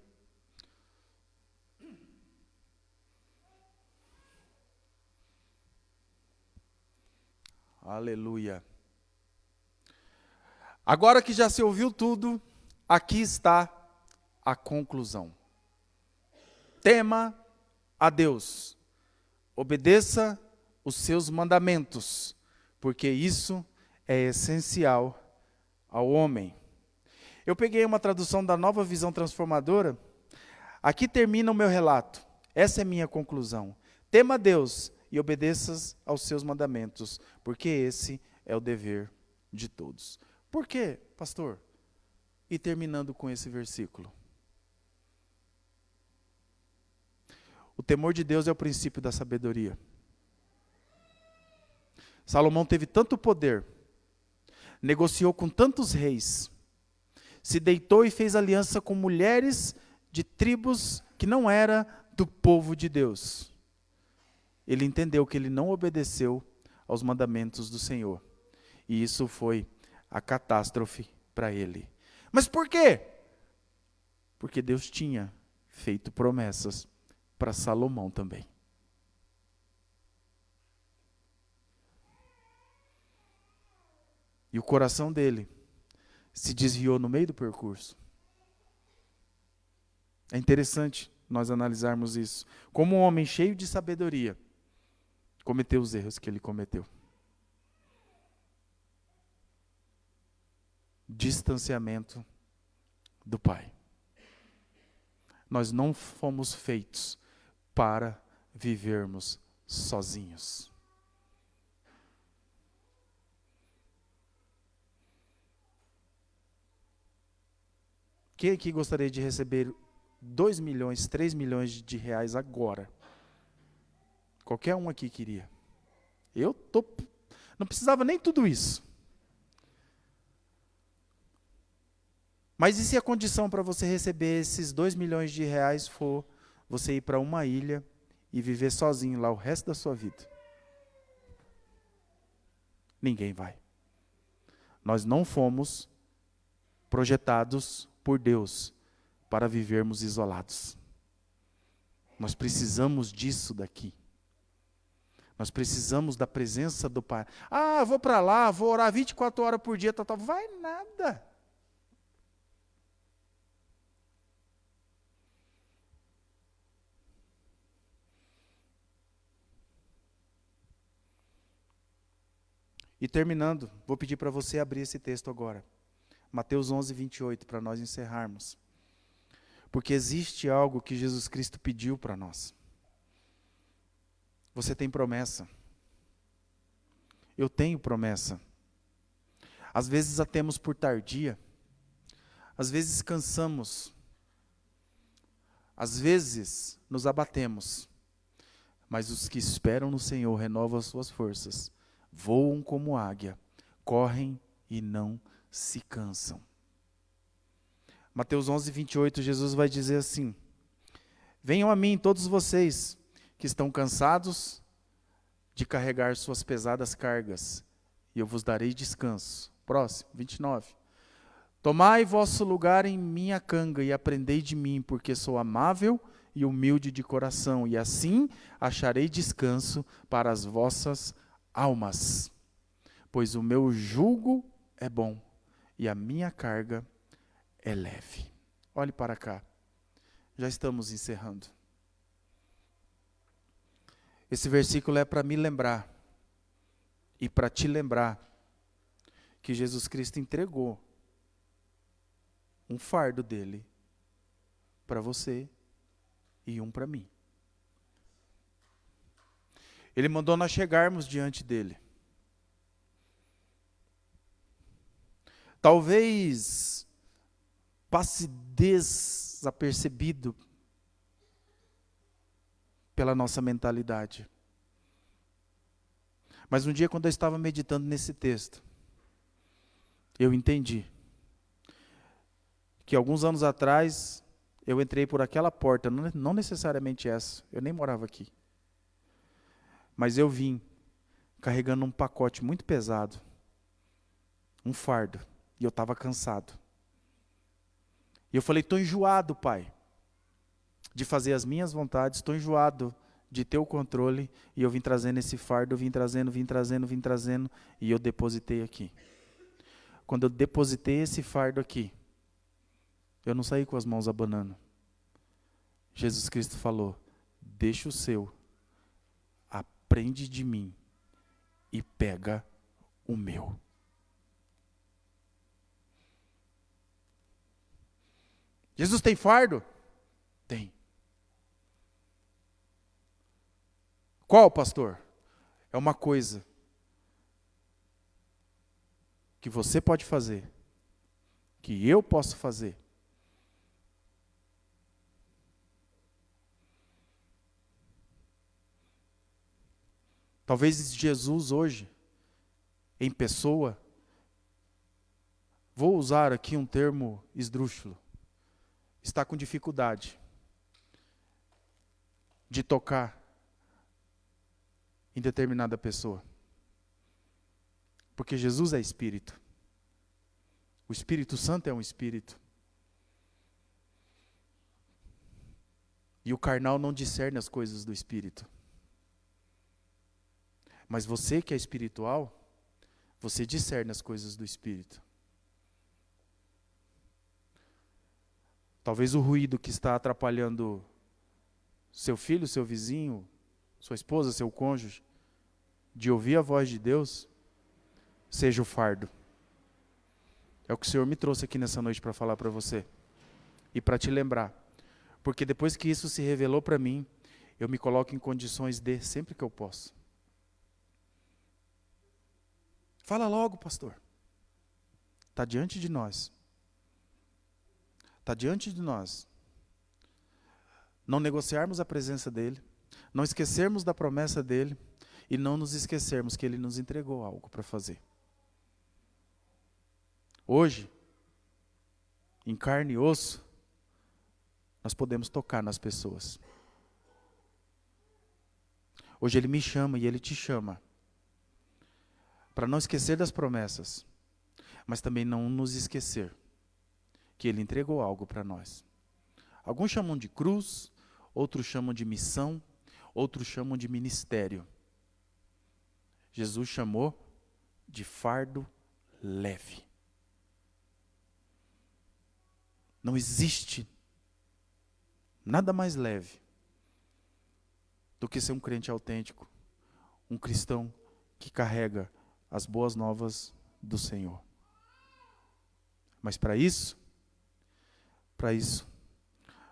Aleluia. Agora que já se ouviu tudo, aqui está a conclusão. Tema a Deus, obedeça os seus mandamentos, porque isso é essencial ao homem. Eu peguei uma tradução da Nova Visão Transformadora. Aqui termina o meu relato. Essa é minha conclusão. Tema a Deus e obedeça aos seus mandamentos, porque esse é o dever de todos. Por quê, pastor? E terminando com esse versículo. O temor de Deus é o princípio da sabedoria. Salomão teve tanto poder, negociou com tantos reis, se deitou e fez aliança com mulheres de tribos que não era do povo de Deus. Ele entendeu que ele não obedeceu aos mandamentos do Senhor. E isso foi a catástrofe para ele. Mas por quê? Porque Deus tinha feito promessas para Salomão também. E o coração dele se desviou no meio do percurso. É interessante nós analisarmos isso. Como um homem cheio de sabedoria cometeu os erros que ele cometeu. Distanciamento do Pai. Nós não fomos feitos para vivermos sozinhos. Quem aqui gostaria de receber 2 milhões, 3 milhões de reais agora? Qualquer um aqui queria. Não precisava nem tudo isso. Mas e se a condição para você receber esses 2 milhões de reais for você ir para uma ilha e viver sozinho lá o resto da sua vida? Ninguém vai. Nós não fomos projetados por Deus para vivermos isolados. Nós precisamos disso daqui. Nós precisamos da presença do Pai. Ah, vou para lá, vou orar 24 horas por dia, tal. Vai nada. E terminando, vou pedir para você abrir esse texto agora. Mateus 11, 28, para nós encerrarmos. Porque existe algo que Jesus Cristo pediu para nós. Você tem promessa. Eu tenho promessa. Às vezes a temos por tardia. Às vezes cansamos. Às vezes nos abatemos. Mas os que esperam no Senhor renovam as suas forças. Voam como águia. Correm e não se cansam. Mateus 11, 28, Jesus vai dizer assim: venham a mim todos vocês que estão cansados de carregar suas pesadas cargas, e eu vos darei descanso. Próximo, 29. Tomai vosso lugar em minha canga e aprendei de mim, porque sou amável e humilde de coração, e assim acharei descanso para as vossas almas. Pois o meu jugo é bom e a minha carga é leve. Olhe para cá. Já estamos encerrando. Esse versículo é para me lembrar e para te lembrar que Jesus Cristo entregou um fardo dele para você e um para mim. Ele mandou nós chegarmos diante dele. Talvez passe desapercebido pela nossa mentalidade. Mas um dia, quando eu estava meditando nesse texto, eu entendi que alguns anos atrás eu entrei por aquela porta, não necessariamente essa, eu nem morava aqui. Mas eu vim carregando um pacote muito pesado, um fardo, e eu estava cansado. E eu falei, estou enjoado, Pai, de fazer as minhas vontades, estou enjoado de ter o controle, e eu vim trazendo esse fardo, vim trazendo, e eu depositei aqui. Quando eu depositei esse fardo aqui, eu não saí com as mãos abanando. Jesus Cristo falou, deixa o seu, aprende de mim e pega o meu. Jesus tem fardo? Tem. Qual, pastor? É uma coisa que você pode fazer, que eu posso fazer. Talvez Jesus hoje, em pessoa, vou usar aqui um termo esdrúxulo, está com dificuldade de tocar em determinada pessoa. Porque Jesus é Espírito. O Espírito Santo é um Espírito. E o carnal não discerne as coisas do Espírito. Mas você que é espiritual, você discerne as coisas do Espírito. Talvez o ruído que está atrapalhando seu filho, seu vizinho, sua esposa, seu cônjuge, de ouvir a voz de Deus, seja o fardo. É o que o Senhor me trouxe aqui nessa noite para falar para você. E para te lembrar. Porque depois que isso se revelou para mim, eu me coloco em condições de, sempre que eu posso. Fala logo, pastor. Está diante de nós. Está diante de nós. Não negociarmos a presença dEle, não esquecermos da promessa dEle e não nos esquecermos que Ele nos entregou algo para fazer. Hoje, em carne e osso, nós podemos tocar nas pessoas. Hoje Ele me chama e Ele te chama para não esquecer das promessas, mas também não nos esquecer que Ele entregou algo para nós. Alguns chamam de cruz, outros chamam de missão, outros chamam de ministério. Jesus chamou de fardo leve. Não existe nada mais leve do que ser um crente autêntico, um cristão que carrega as boas novas do Senhor. Mas para isso,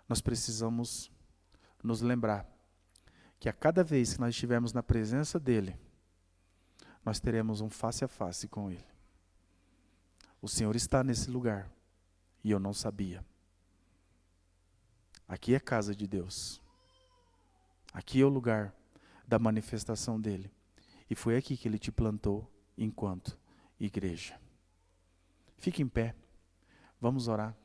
nós precisamos nos lembrar que a cada vez que nós estivermos na presença dEle, nós teremos um face a face com Ele. O Senhor está nesse lugar e eu não sabia. Aqui é casa de Deus. Aqui é o lugar da manifestação dEle. E foi aqui que Ele te plantou enquanto igreja. Fique em pé. Vamos orar.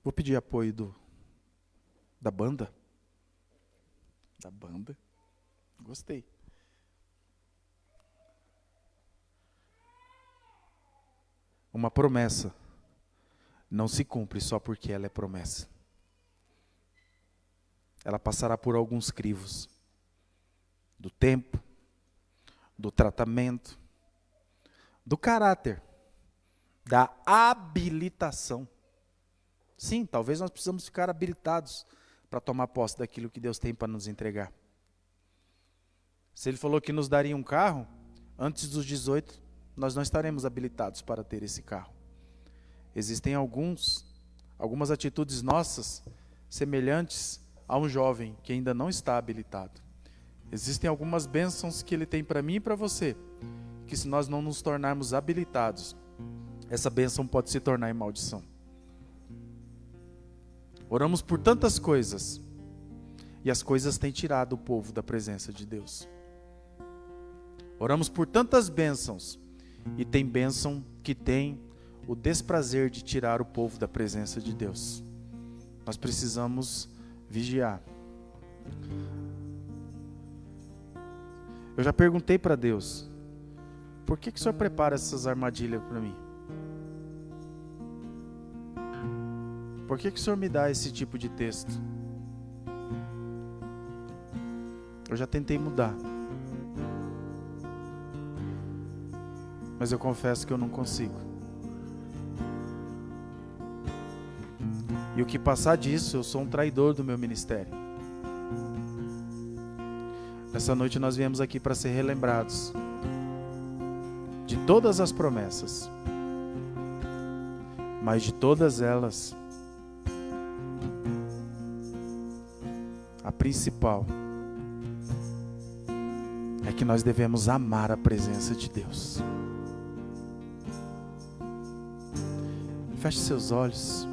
Vou pedir apoio da banda. Da banda. Gostei. Uma promessa não se cumpre só porque ela é promessa. Ela passará por alguns crivos. Do tempo, do tratamento, do caráter, da habilitação. Sim, talvez nós precisamos ficar habilitados para tomar posse daquilo que Deus tem para nos entregar. Se Ele falou que nos daria um carro, antes dos 18, nós não estaremos habilitados para ter esse carro. Existem algumas atitudes nossas, semelhantes a um jovem que ainda não está habilitado. Existem algumas bênçãos que Ele tem para mim e para você, que se nós não nos tornarmos habilitados, essa bênção pode se tornar em maldição. Oramos por tantas coisas, e as coisas têm tirado o povo da presença de Deus. Oramos por tantas bênçãos, e tem bênção que tem o desprazer de tirar o povo da presença de Deus. Nós precisamos vigiar. Eu já perguntei para Deus, por que o Senhor prepara essas armadilhas para mim? Por que o Senhor me dá esse tipo de texto? Eu já tentei mudar, mas eu confesso que eu não consigo. E o que passar disso, eu sou um traidor do meu ministério. Essa noite nós viemos aqui para ser relembrados de todas as promessas, mas de todas elas, a principal é que nós devemos amar a presença de Deus. Feche seus olhos.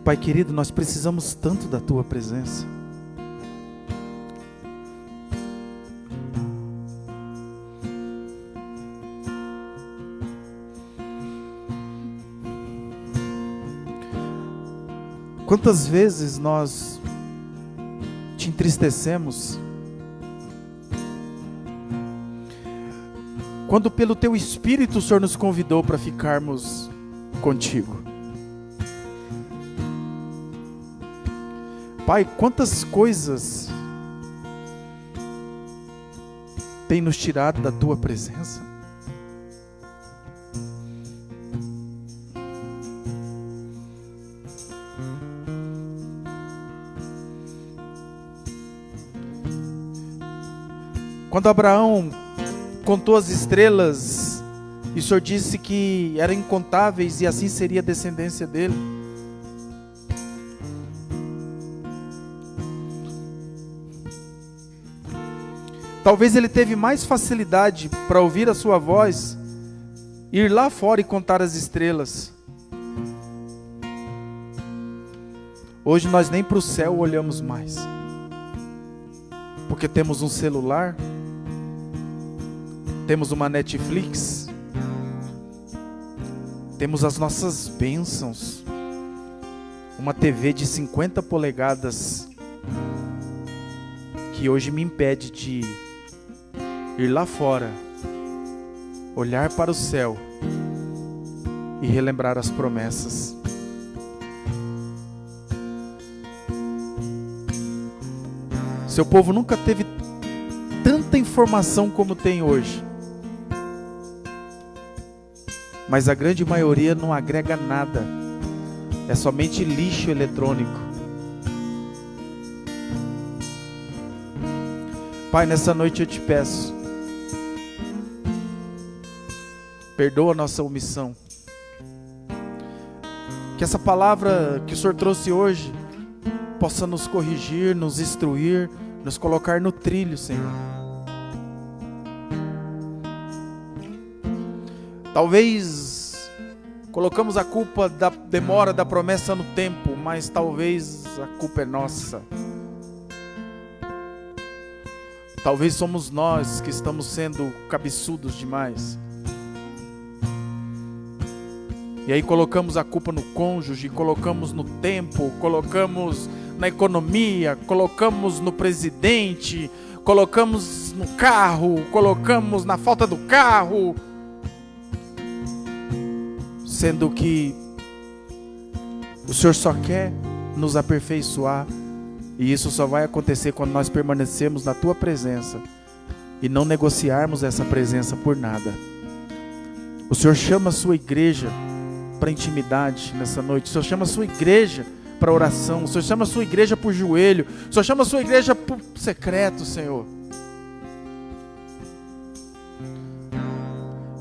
Pai querido, nós precisamos tanto da Tua presença. Quantas vezes nós te entristecemos, quando pelo Teu Espírito o Senhor nos convidou para ficarmos contigo. Pai, quantas coisas tem nos tirado da Tua presença? Quando Abraão contou as estrelas, e o Senhor disse que eram incontáveis e assim seria a descendência dele. Talvez ele teve mais facilidade para ouvir a sua voz, ir lá fora e contar as estrelas. Hoje nós nem para o céu olhamos mais, porque temos um celular, temos uma Netflix, temos as nossas bênçãos, uma TV de 50 polegadas, que hoje me impede de ir lá fora, olhar para o céu e relembrar as promessas. Seu povo nunca teve tanta informação como tem hoje, mas a grande maioria não agrega nada, é somente lixo eletrônico. Pai, nessa noite eu te peço, perdoa a nossa omissão, que essa palavra que o Senhor trouxe hoje possa nos corrigir, nos instruir, nos colocar no trilho, Senhor. Talvez colocamos a culpa da demora da promessa no tempo, mas talvez a culpa é nossa. Talvez somos nós que estamos sendo cabeçudos demais. E aí colocamos a culpa no cônjuge, colocamos no tempo, colocamos na economia, colocamos no presidente, colocamos no carro, colocamos na falta do carro. Sendo que o Senhor só quer nos aperfeiçoar, e isso só vai acontecer quando nós permanecermos na Tua presença e não negociarmos essa presença por nada. O Senhor chama a Sua igreja para intimidade nessa noite. O Senhor chama a Sua igreja para oração. O Senhor chama a Sua igreja por joelho. O Senhor chama a Sua igreja por secreto, Senhor.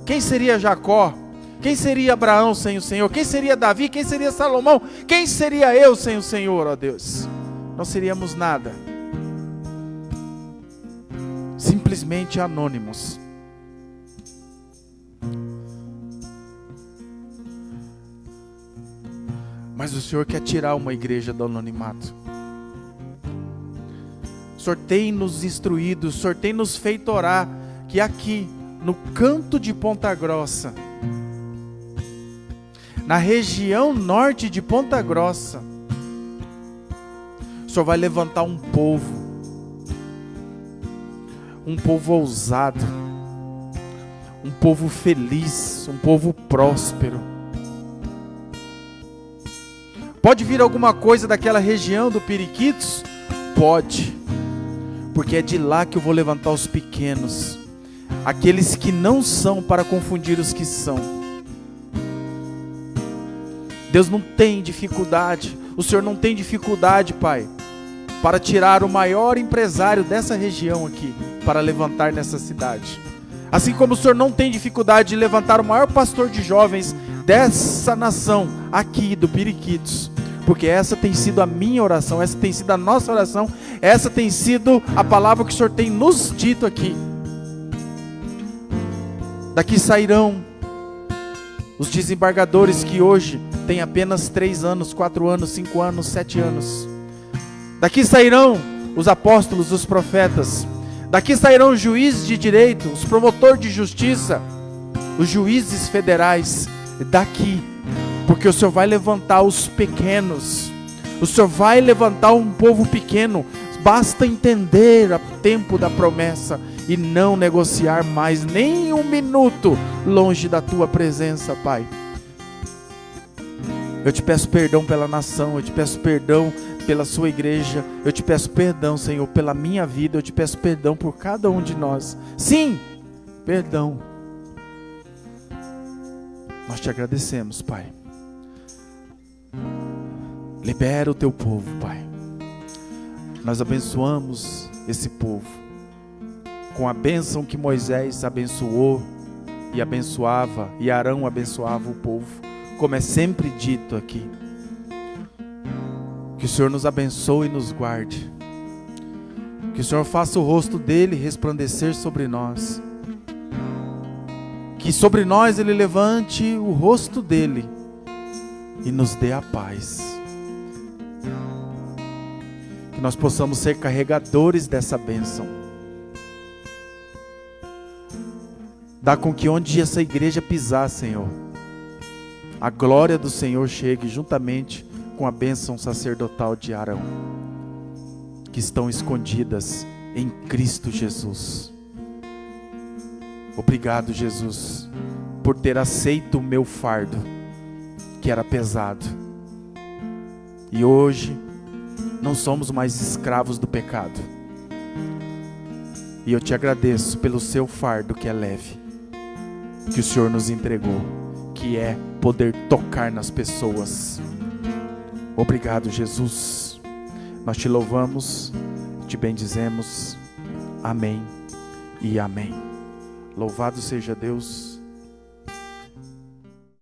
Quem seria Jacó Quem seria Abraão sem o Senhor? Quem seria Davi? Quem seria Salomão? Quem seria eu sem o Senhor, ó Deus? Não seríamos nada. Simplesmente anônimos. Mas o Senhor quer tirar uma igreja do anonimato. O Senhor tem nos instruído, o Senhor tem nos feito orar, que aqui, no canto de Ponta Grossa, na região norte de Ponta Grossa, o Senhor vai levantar um povo ousado, um povo feliz, um povo próspero. Pode vir alguma coisa daquela região do Periquitos? Pode, porque é de lá que eu vou levantar os pequenos, aqueles que não são, para confundir os que são. Deus não tem dificuldade, o Senhor não tem dificuldade, Pai, para tirar o maior empresário dessa região aqui, para levantar nessa cidade. Assim como o Senhor não tem dificuldade de levantar o maior pastor de jovens dessa nação aqui do Periquitos, porque essa tem sido a minha oração, essa tem sido a nossa oração, essa tem sido a palavra que o Senhor tem nos dito aqui. Daqui sairão os desembargadores que hoje têm apenas 3 anos, 4 anos, 5 anos, 7 anos. Daqui sairão os apóstolos, os profetas. Daqui sairão os juízes de direito, os promotores de justiça, os juízes federais. Daqui, porque o Senhor vai levantar os pequenos, o Senhor vai levantar um povo pequeno. Basta entender o tempo da promessa e não negociar mais nem um minuto longe da tua presença, Pai. Eu te peço perdão pela nação, eu te peço perdão pela sua igreja, eu te peço perdão, Senhor, pela minha vida, eu te peço perdão por cada um de nós. Sim, perdão. Nós te agradecemos, Pai. Libera o teu povo, Pai. Nós abençoamos esse povo com a bênção que Moisés abençoou e abençoava, e Arão abençoava o povo, como é sempre dito aqui. Que o Senhor nos abençoe e nos guarde. Que o Senhor faça o rosto dele resplandecer sobre nós. Que sobre nós ele levante o rosto dele e nos dê a paz. Que nós possamos ser carregadores dessa bênção. Dá com que onde essa igreja pisar, Senhor, a glória do Senhor chegue juntamente com a bênção sacerdotal de Arão, que estão escondidas em Cristo Jesus. Obrigado, Jesus, por ter aceito o meu fardo, que era pesado. E hoje não somos mais escravos do pecado. E eu te agradeço pelo seu fardo que é leve, que o Senhor nos entregou, que é poder tocar nas pessoas. Obrigado, Jesus. Nós te louvamos, te bendizemos. Amém e amém. Louvado seja Deus.